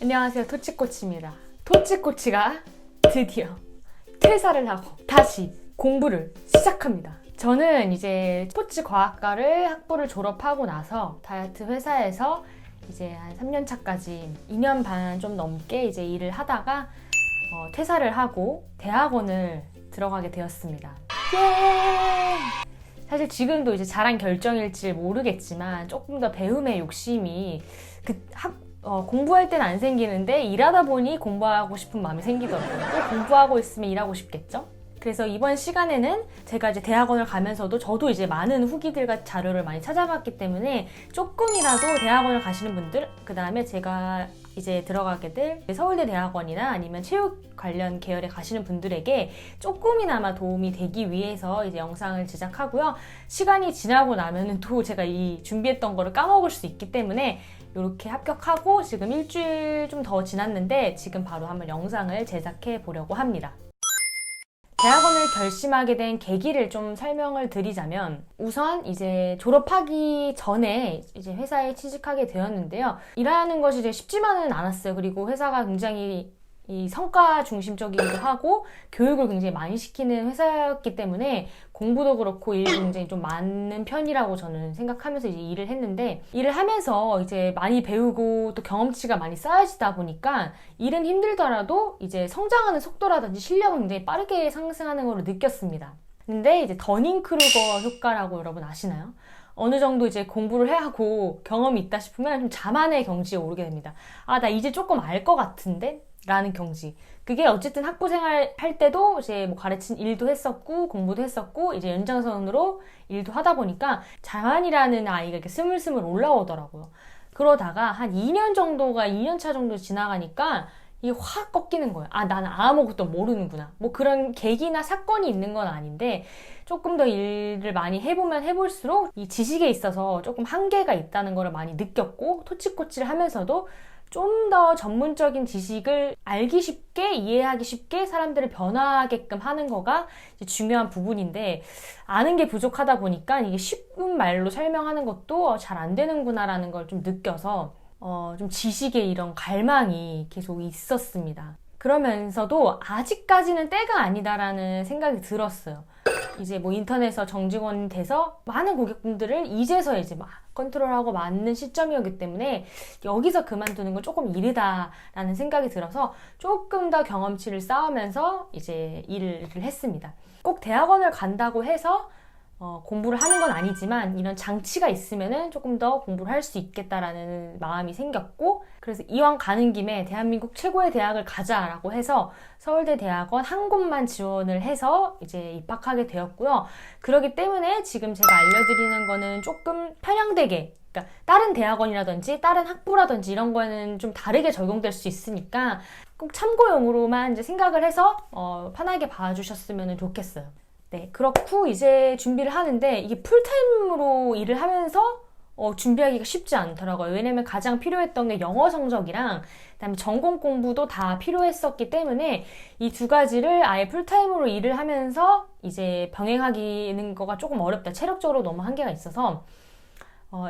안녕하세요, 토치코치입니다. 토치코치가 드디어 퇴사를 하고 다시 공부를 시작합니다. 저는 이제 스포츠 과학과를 학부를 졸업하고 나서 다이어트 회사에서 이제 한 3년 차까지 2년 반 좀 넘게 이제 일을 하다가 퇴사를 하고 대학원을 들어가게 되었습니다. 예! 사실 지금도 이제 잘한 결정일지 모르겠지만 조금 더 배움의 욕심이 공부할 땐 안 생기는데 일하다 보니 공부하고 싶은 마음이 생기더라고요. 또 공부하고 있으면 일하고 싶겠죠? 그래서 이번 시간에는 제가 이제 대학원을 가면서도 저도 이제 많은 후기들과 자료를 많이 찾아봤기 때문에 조금이라도 대학원을 가시는 분들, 그 다음에 제가 이제 들어가게 될 서울대 대학원이나 아니면 체육 관련 계열에 가시는 분들에게 조금이나마 도움이 되기 위해서 이제 영상을 제작하고요. 시간이 지나고 나면은 또 제가 이 준비했던 거를 까먹을 수 있기 때문에 이렇게 합격하고 지금 일주일 좀 더 지났는데 지금 바로 한번 영상을 제작해 보려고 합니다. 대학원을 결심하게 된 계기를 좀 설명을 드리자면, 우선 이제 졸업하기 전에 이제 회사에 취직하게 되었는데요. 일하는 것이 이제 쉽지만은 않았어요. 그리고 회사가 굉장히 이 성과 중심적이기도 하고 교육을 굉장히 많이 시키는 회사였기 때문에 공부도 그렇고 일도 굉장히 좀 많은 편이라고 저는 생각하면서 이제 일을 했는데, 일을 하면서 이제 많이 배우고 또 경험치가 많이 쌓여지다 보니까 일은 힘들더라도 이제 성장하는 속도라든지 실력은 굉장히 빠르게 상승하는 걸 느꼈습니다. 근데 이제 더닝크루거 효과라고 여러분 아시나요? 어느 정도 이제 공부를 하고 경험이 있다 싶으면 좀 자만의 경지에 오르게 됩니다. 아, 나 이제 조금 알 것 같은데? 라는 경지. 그게 어쨌든 학부 생활 할 때도 이제 뭐 가르친 일도 했었고 공부도 했었고 이제 연장선으로 일도 하다 보니까 자만이라는 아이가 이렇게 스물스물 올라오더라고요. 그러다가 한 2년 정도가 2년 차 정도 지나가니까 이게 확 꺾이는 거예요. 아, 나는 아무것도 모르는구나. 뭐 그런 계기나 사건이 있는 건 아닌데 조금 더 일을 많이 해보면 해볼수록 이 지식에 있어서 조금 한계가 있다는 걸 많이 느꼈고, 토치코치를 하면서도 좀 더 전문적인 지식을 알기 쉽게, 이해하기 쉽게 사람들을 변화하게끔 하는 거가 중요한 부분인데, 아는 게 부족하다 보니까 이게 쉬운 말로 설명하는 것도 잘 안 되는구나라는 걸 좀 느껴서 좀 지식의 이런 갈망이 계속 있었습니다. 그러면서도 아직까지는 때가 아니다라는 생각이 들었어요. 이제 뭐 인터넷에서 정직원이 돼서 많은 고객분들을 이제서 이제 막 컨트롤하고 맞는 시점이었기 때문에 여기서 그만두는 건 조금 이르다라는 생각이 들어서 조금 더 경험치를 쌓으면서 이제 일을 했습니다. 꼭 대학원을 간다고 해서 공부를 하는 건 아니지만 이런 장치가 있으면은 조금 더 공부를 할 수 있겠다라는 마음이 생겼고, 그래서 이왕 가는 김에 대한민국 최고의 대학을 가자라고 해서 서울대 대학원 한 곳만 지원을 해서 이제 입학하게 되었고요. 그렇기 때문에 지금 제가 알려드리는 거는 조금 편향되게, 그러니까 다른 대학원이라든지 다른 학부라든지 이런 거는 좀 다르게 적용될 수 있으니까 꼭 참고용으로만 이제 생각을 해서 편하게 봐주셨으면 좋겠어요. 네, 그렇고 이제 준비를 하는데 이게 풀타임으로 일을 하면서 준비하기가 쉽지 않더라고요. 왜냐면 가장 필요했던 게 영어 성적이랑 그다음에 전공 공부도 다 필요했었기 때문에 이 두 가지를 아예 풀타임으로 일을 하면서 이제 병행하기는 거가 조금 어렵다. 체력적으로 너무 한계가 있어서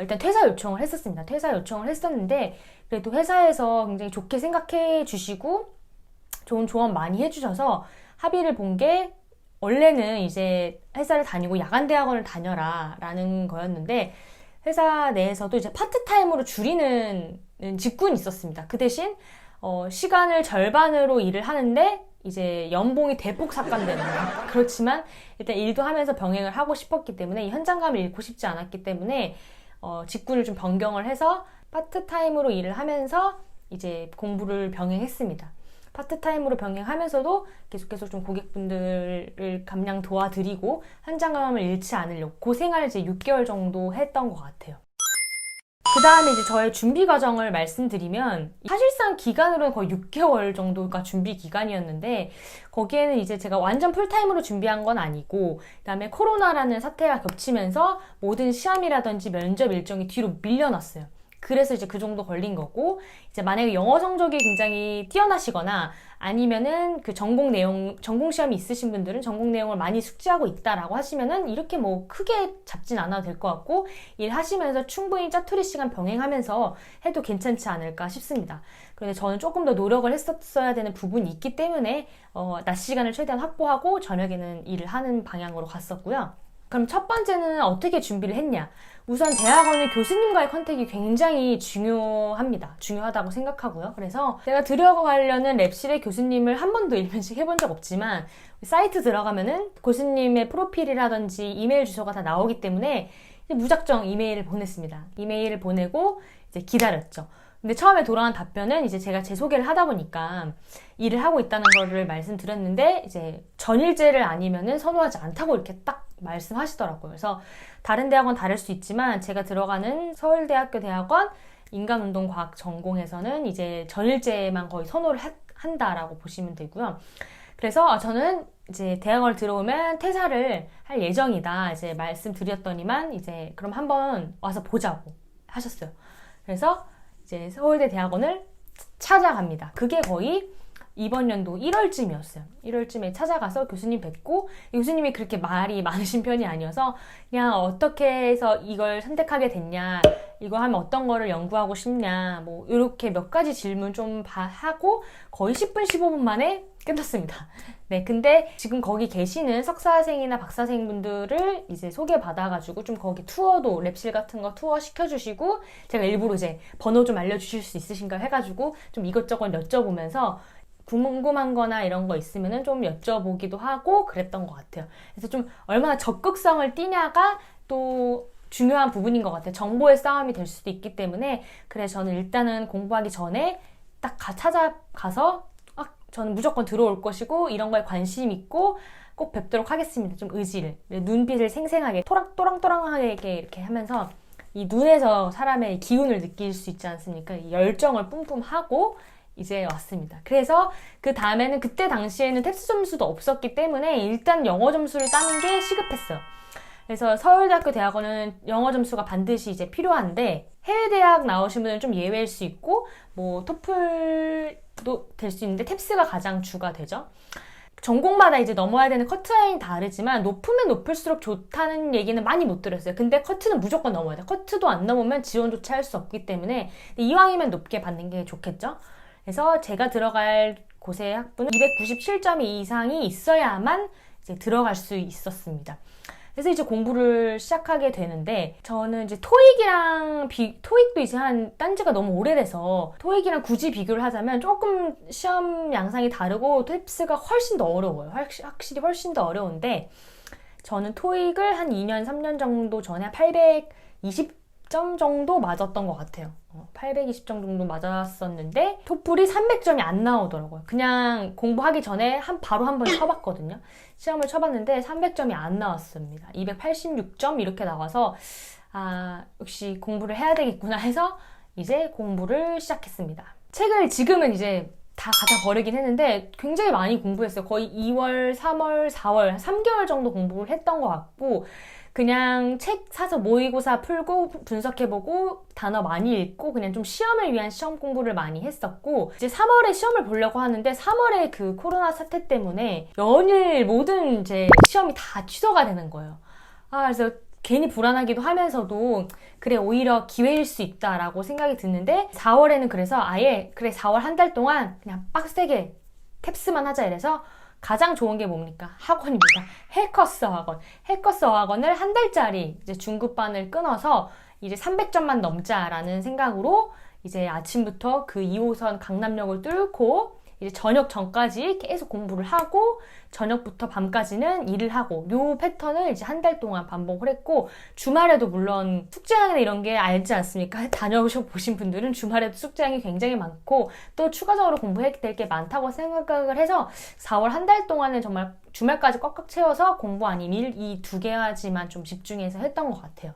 일단 퇴사 요청을 했었습니다. 퇴사 요청을 했었는데 그래도 회사에서 굉장히 좋게 생각해 주시고 좋은 조언 많이 해주셔서 합의를 본 게, 원래는 이제 회사를 다니고 야간 대학원을 다녀라 라는 거였는데 회사 내에서도 이제 파트타임으로 줄이는 직군이 있었습니다. 그 대신 시간을 절반으로 일을 하는데 이제 연봉이 대폭 삭감되는 거예요. 그렇지만 일단 일도 하면서 병행을 하고 싶었기 때문에 이 현장감을 잃고 싶지 않았기 때문에 직군을 좀 변경을 해서 파트타임으로 일을 하면서 이제 공부를 병행했습니다. 파트타임으로 병행하면서도 계속 좀 고객분들을 감량 도와드리고 현장감을 잃지 않으려고 고생을 이제 6개월 정도 했던 것 같아요. 그 다음에 이제 저의 준비 과정을 말씀드리면, 사실상 기간으로는 거의 6개월 정도가 준비 기간이었는데 거기에는 이제 제가 완전 풀타임으로 준비한 건 아니고, 그 다음에 코로나라는 사태가 겹치면서 모든 시험이라든지 면접 일정이 뒤로 밀려났어요. 그래서 이제 그 정도 걸린 거고, 이제 만약에 영어 성적이 굉장히 뛰어나시거나 아니면은 그 전공 시험이 있으신 분들은 전공 내용을 많이 숙지하고 있다라고 하시면은 이렇게 뭐 크게 잡진 않아도 될 것 같고, 일하시면서 충분히 짜투리 시간 병행하면서 해도 괜찮지 않을까 싶습니다. 그런데 저는 조금 더 노력을 했었어야 되는 부분이 있기 때문에 낮 시간을 최대한 확보하고 저녁에는 일을 하는 방향으로 갔었고요. 그럼 첫 번째는 어떻게 준비를 했냐? 우선 대학원의 교수님과의 컨택이 굉장히 중요하다고 생각하고요. 그래서 제가 들어가려는 랩실의 교수님을 한 번도 일면식 해본 적 없지만 사이트 들어가면은 교수님의 프로필이라든지 이메일 주소가 다 나오기 때문에 무작정 이메일을 보냈습니다. 이메일을 보내고 이제 기다렸죠. 근데 처음에 돌아온 답변은 이제 제가 제 소개를 하다 보니까 일을 하고 있다는 거를 말씀드렸는데 이제 전일제를 아니면은 선호하지 않다고 이렇게 딱 말씀하시더라고요. 그래서 다른 대학원 다를 수 있지만 제가 들어가는 서울대학교 대학원 인간운동과학 전공에서는 이제 전일제만 거의 선호를 한다라고 보시면 되고요. 그래서 저는 이제 대학원을 들어오면 퇴사를 할 예정이다 이제 말씀드렸더니만 이제 그럼 한번 와서 보자고 하셨어요. 그래서 이제 서울대 대학원을 찾아갑니다. 그게 거의 이번 연도 1월쯤이었어요. 1월쯤에 찾아가서 교수님 뵙고, 교수님이 그렇게 말이 많으신 편이 아니어서 그냥 어떻게 해서 이걸 선택하게 됐냐, 이거 하면 어떤 거를 연구하고 싶냐, 뭐 이렇게 몇 가지 질문 좀 하고 거의 10분 15분 만에 끝났습니다. 네, 근데 지금 거기 계시는 석사생이나 박사생 분들을 이제 소개받아가지고 좀 거기 투어도 랩실 같은 거 투어 시켜주시고, 제가 일부러 이제 번호 좀 알려주실 수 있으신가 해가지고 좀 이것저것 여쭤보면서 궁금한 거나 이런 거 있으면은 좀 여쭤보기도 하고 그랬던 것 같아요. 그래서 좀 얼마나 적극성을 띠냐가 또 중요한 부분인 것 같아요. 정보의 싸움이 될 수도 있기 때문에. 그래서 저는 일단은 공부하기 전에 딱 찾아가서 저는 무조건 들어올 것이고 이런 거에 관심 있고 꼭 뵙도록 하겠습니다. 좀 의지를, 눈빛을 생생하게 또랑또랑하게 이렇게 하면서 이 눈에서 사람의 기운을 느낄 수 있지 않습니까? 이 열정을 뿜뿜하고 이제 왔습니다. 그래서 그 다음에는 그때 당시에는 탭스 점수도 없었기 때문에 일단 영어 점수를 따는 게 시급했어요. 그래서 서울대학교 대학원은 영어 점수가 반드시 이제 필요한데, 해외 대학 나오신 분은 좀 예외일 수 있고 뭐 토플도 될 수 있는데 탭스가 가장 주가 되죠. 전공마다 이제 넘어야 되는 커트라인이 다르지만 높으면 높을수록 좋다는 얘기는 많이 못 들었어요. 근데 커트는 무조건 넘어야 돼요. 커트도 안 넘으면 지원조차 할 수 없기 때문에 이왕이면 높게 받는 게 좋겠죠. 그래서 제가 들어갈 곳의 학부는 297점 이상이 있어야만 이제 들어갈 수 있었습니다. 그래서 이제 공부를 시작하게 되는데, 저는 이제 토익도 이제 딴 지가 너무 오래돼서 토익이랑 굳이 비교를 하자면 조금 시험 양상이 다르고 탭스가 훨씬 더 어려워요. 확실히 훨씬 더 어려운데, 저는 토익을 한 2년, 3년 정도 전에 820점 정도 맞았던 것 같아요. 820점 정도 맞았었는데 토플이 300점이 안 나오더라고요. 그냥 공부하기 전에 바로 한 번 쳐봤거든요. 시험을 쳐봤는데 300점이 안 나왔습니다. 286점 이렇게 나와서 역시 공부를 해야 되겠구나 해서 이제 공부를 시작했습니다. 책을 지금은 이제 다 갖다 버리긴 했는데 굉장히 많이 공부했어요. 거의 2월, 3월, 4월, 3개월 정도 공부를 했던 것 같고, 그냥 책 사서 모의고사 풀고 분석해보고 단어 많이 읽고 그냥 좀 시험을 위한 시험 공부를 많이 했었고, 이제 3월에 시험을 보려고 하는데 3월에 그 코로나 사태 때문에 연일 모든 제 시험이 다 취소가 되는 거예요. 그래서 괜히 불안하기도 하면서도 그래 오히려 기회일 수 있다라고 생각이 드는데, 4월에는 그래서 아예 4월 한 달 동안 그냥 빡세게 탭스만 하자 이래서 가장 좋은 게 뭡니까? 학원입니다. 해커스 학원. 해커스 학원을 한 달짜리 이제 중급반을 끊어서 이제 300점만 넘자라는 생각으로 이제 아침부터 그 2호선 강남역을 뚫고 이제 저녁 전까지 계속 공부를 하고 저녁부터 밤까지는 일을 하고, 요 패턴을 이제 한 달 동안 반복을 했고, 주말에도 물론 숙제량이나 이런 게 알지 않습니까? 다녀보신 분들은 주말에도 숙제량이 굉장히 많고 또 추가적으로 공부해야 될 게 많다고 생각을 해서 4월 한 달 동안은 정말 주말까지 꽉꽉 채워서 공부 아닌 일 이 두 가지만 좀 집중해서 했던 것 같아요.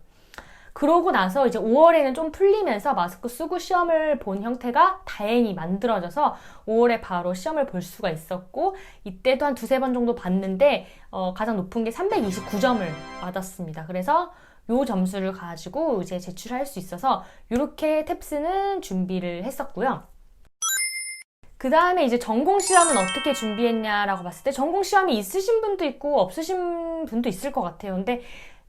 그러고 나서 이제 5월에는 좀 풀리면서 마스크 쓰고 시험을 본 형태가 다행히 만들어져서 5월에 바로 시험을 볼 수가 있었고, 이때도 한 두세 번 정도 봤는데 가장 높은 게 329점을 받았습니다. 그래서 요 점수를 가지고 이제 제출할 수 있어서 이렇게 탭스는 준비를 했었고요. 그 다음에 이제 전공 시험은 어떻게 준비했냐라고 봤을 때 전공 시험이 있으신 분도 있고 없으신 분도 있을 것 같아요. 근데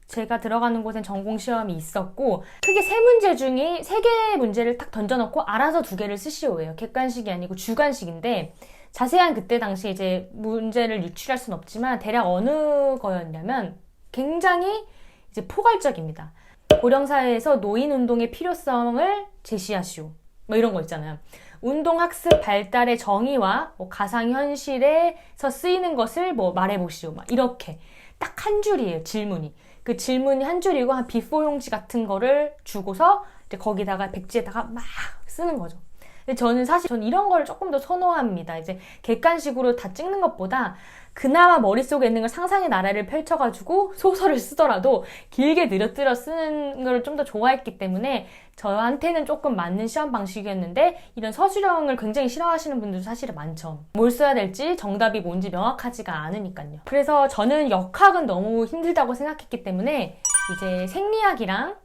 제가 들어가는 곳엔 전공 시험이 있었고 크게 3문제 중에 3개의 문제를 딱 던져놓고 알아서 2개를 쓰시오예요. 객관식이 아니고 주관식인데 자세한 그때 당시 이제 문제를 유출할 순 없지만 대략 어느 거였냐면 굉장히 이제 포괄적입니다. 고령사회에서 노인운동의 필요성을 제시하시오. 뭐 이런 거 있잖아요. 운동학습 발달의 정의와 뭐 가상현실에서 쓰이는 것을 뭐 말해보시오. 막 이렇게 딱 한 줄이에요, 질문이. 그 질문이 한 줄이고 한 B4 용지 같은 거를 주고서 이제 거기다가 백지에다가 막 쓰는 거죠. 근데 저는 사실 이런 걸 조금 더 선호합니다. 이제 객관식으로 다 찍는 것보다 그나마 머릿속에 있는 걸 상상의 나래를 펼쳐가지고 소설을 쓰더라도 길게 늘어뜨려 쓰는 걸 좀 더 좋아했기 때문에 저한테는 조금 맞는 시험 방식이었는데 이런 서술형을 굉장히 싫어하시는 분들도 사실은 많죠. 뭘 써야 될지 정답이 뭔지 명확하지가 않으니까요. 그래서 저는 역학은 너무 힘들다고 생각했기 때문에 이제 생리학이랑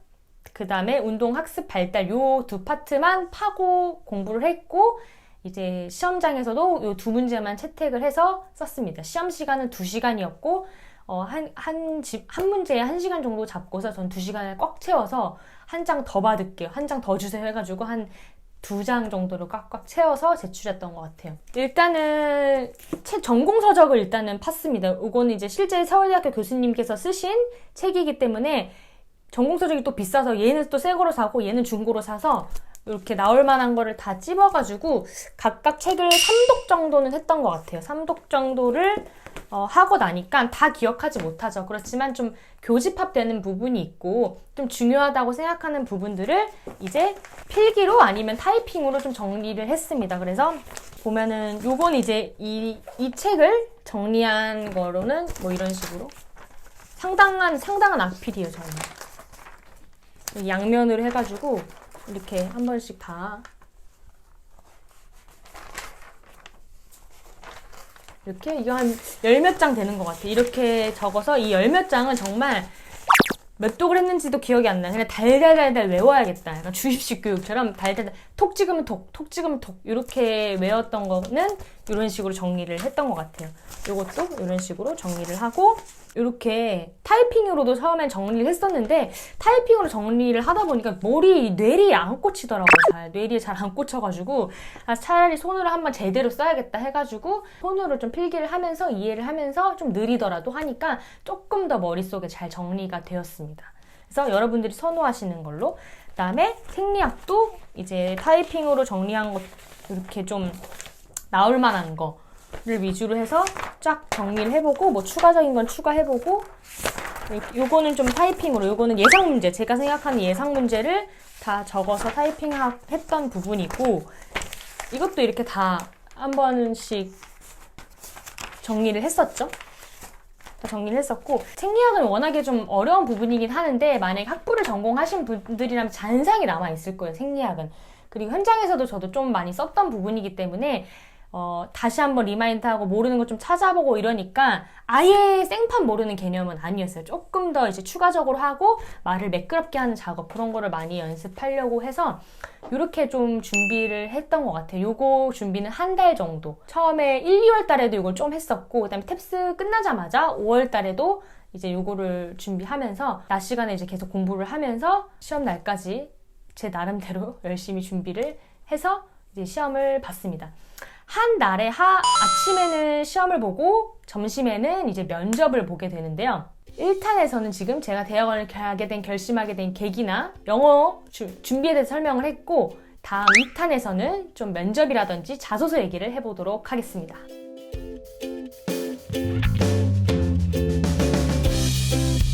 그 다음에 운동 학습 발달 요 2파트만 파고 공부를 했고 이제 시험장에서도 요 2문제만 채택을 해서 썼습니다. 시험 시간은 2시간이었고 한 문제에 1시간 정도 잡고서 전 2시간을 꽉 채워서 한 장 더 받을게요. 한 장 더 주세요 해가지고 한 2장 정도를 꽉꽉 채워서 제출했던 것 같아요. 일단은 전공 서적을 일단은 팠습니다. 이거는 이제 실제 서울대학교 교수님께서 쓰신 책이기 때문에 전공 서적이 또 비싸서 얘는 또 새 거로 사고 얘는 중고로 사서 이렇게 나올 만한 거를 다 찝어가지고 각각 책을 3독 정도는 했던 것 같아요. 3독 정도를 하고 나니까 다 기억하지 못하죠. 그렇지만 좀 교집합되는 부분이 있고 좀 중요하다고 생각하는 부분들을 이제 필기로 아니면 타이핑으로 좀 정리를 했습니다. 그래서 보면은 요건 이제 이 책을 정리한 거로는 뭐 이런 식으로 상당한 악필이에요, 저는. 양면으로 해가지고 이렇게 한 번씩 다 이렇게 이거 한 10몇 장 되는 것 같아요. 이렇게 적어서 이 10몇 장은 정말 몇 독을 했는지도 기억이 안 나요. 그냥 달달달달 외워야겠다. 약간 주입식 교육처럼 달달달 톡 찍으면 톡 찍으면 톡 이렇게 외웠던 거는 이런 식으로 정리를 했던 것 같아요. 이것도 이런 식으로 정리를 하고 이렇게 타이핑으로도 처음엔 정리를 했었는데 타이핑으로 정리를 하다 보니까 뇌리에 안 꽂히더라고요. 뇌리에 잘 안 꽂혀가지고 차라리 손으로 한번 제대로 써야겠다 해가지고 손으로 좀 필기를 하면서 이해를 하면서 좀 느리더라도 하니까 조금 더 머릿속에 잘 정리가 되었습니다. 그래서 여러분들이 선호하시는 걸로 그 다음에 생리학도 이제 타이핑으로 정리한 것 이렇게 좀 나올 만한 거를 위주로 해서 쫙 정리를 해보고 뭐 추가적인 건 추가해보고 요거는 좀 타이핑으로 요거는 예상 문제 제가 생각하는 예상 문제를 다 적어서 타이핑했던 부분이고 이것도 이렇게 다 한 번씩 정리를 했었죠. 정리를 했었고 생리학은 워낙에 좀 어려운 부분이긴 하는데 만약에 학부를 전공하신 분들이라면 잔상이 남아있을 거예요. 생리학은. 그리고 현장에서도 저도 좀 많이 썼던 부분이기 때문에 다시 한번 리마인드하고 모르는 거 좀 찾아보고 이러니까 아예 생판 모르는 개념은 아니었어요. 조금 더 이제 추가적으로 하고 말을 매끄럽게 하는 작업 그런 거를 많이 연습하려고 해서 이렇게 좀 준비를 했던 것 같아요. 요거 준비는 한 달 정도. 처음에 1, 2월 달에도 이걸 좀 했었고 그다음에 탭스 끝나자마자 5월 달에도 이제 요거를 준비하면서 낮 시간에 이제 계속 공부를 하면서 시험 날까지 제 나름대로 열심히 준비를 해서 이제 시험을 봤습니다. 한 날에 아침에는 시험을 보고 점심에는 이제 면접을 보게 되는데요. 1탄에서는 지금 제가 대학원을 결심하게 된 계기나 영어 준비에 대해서 설명을 했고 다음 2탄에서는 좀 면접이라든지 자소서 얘기를 해보도록 하겠습니다.